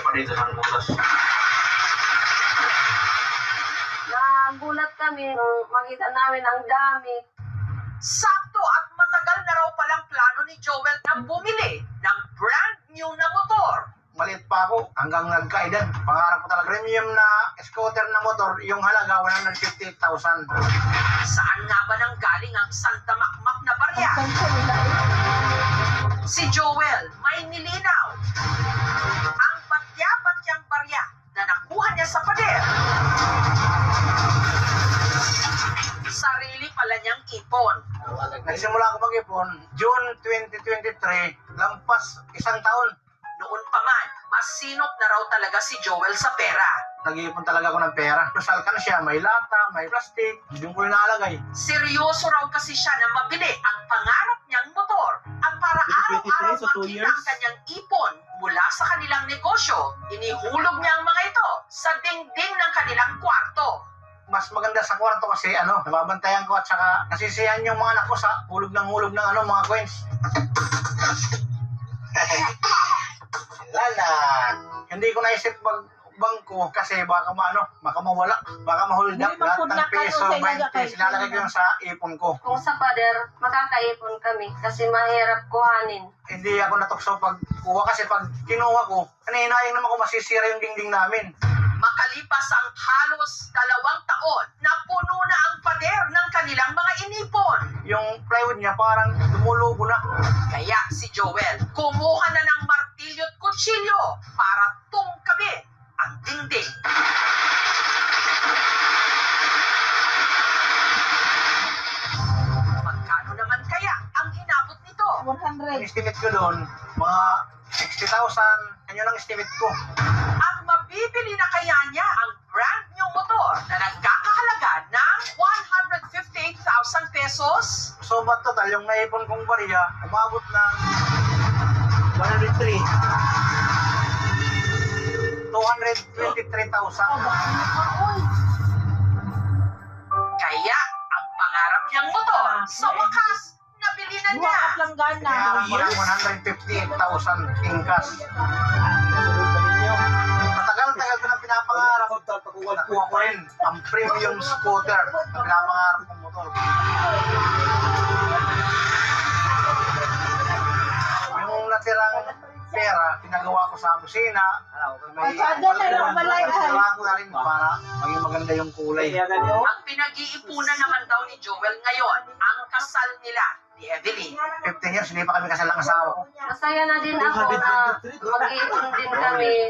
pa dito sa butas. Nagulat kami nung makita namin ang dami. Sakto at matagal na raw palang plano ni Joel na bumili ng brand new na motor. Maliit pa ako hanggang nagkaedad. Pangarap ko talaga premium na scooter na motor, yung halaga 150,000. Saan nga ba nang galing ang Santa Makmak na barya? Si Joel may nilinaw. Ang batya-batyang barya na nakuha niya sa pader. Sarili pala niyang ipon. Nagsimula ako mag-ipon, June 2023, lampas isang taon. Noon pa man, mas sinop na raw talaga si Joel sa pera. Nag-iipon talaga ako ng pera. Masal ka na siya, may lata, may plastic, doon ko inaalagay. Seryoso raw kasi siya na mabili ang pangarap niyang motor. At para araw-araw so 2 makita years. ang kanyang ipon mula sa kanilang negosyo, inihulog niya ang mga ito sa dingding ng kanilang kwarto. Mas maganda sa kwarto kasi nababantayan ko at saka nasisiyahan yung mga anak ko sa hulog ng mga coins. Lala. Hindi ko naisip bangko kasi baka mawala, baka mahulog Hindi lahat man ng peso, punla ka, 20, sinalagay ko yung sa ipon ko. Kung sa pader, makakaipon kami kasi mahirap kuhanin. Hindi ako natukso pag kuha kasi pag kinuha ko, kaninayang naman ko masisira yung dingding namin. Makalipas ang halos 2 taon, napuno na ang pader ng kanilang mga inipon. Yung plywood niya parang lumulubo na. Kaya si Joel, kumuha na ng martilyo at kutsilyo para tungkabin ang dingding. Magkano naman kaya ang inabot nito? Ang estimate ko doon, mga 60,000, kanyo lang estimate ko. At mabibili na kaya niya ang brand new motor na nagkakahalaga ng 158,000 pesos? So ba total, yung naipon kong barya, umabot ng 103. 223,000. Kaya ang pangarap niyang motor, sa wakas, nabili na niya. Kaya parang 158,000 in cash. Matagal-tagal ko na pinapangarap. Nakuha ko rin ang premium scooter na pinapangarap kong motor. Yung natirang pera, pinagawa ko sa kusina. May pinagawa ko na rin para maging maganda yung kulay. Ang pinag-iipunan naman daw ni Joel ngayon, ang kasal nila ni Evelyn. 15 years, hindi pa kami kasal ng asawa ko. Masaya na din ako na mag-iipon din kami.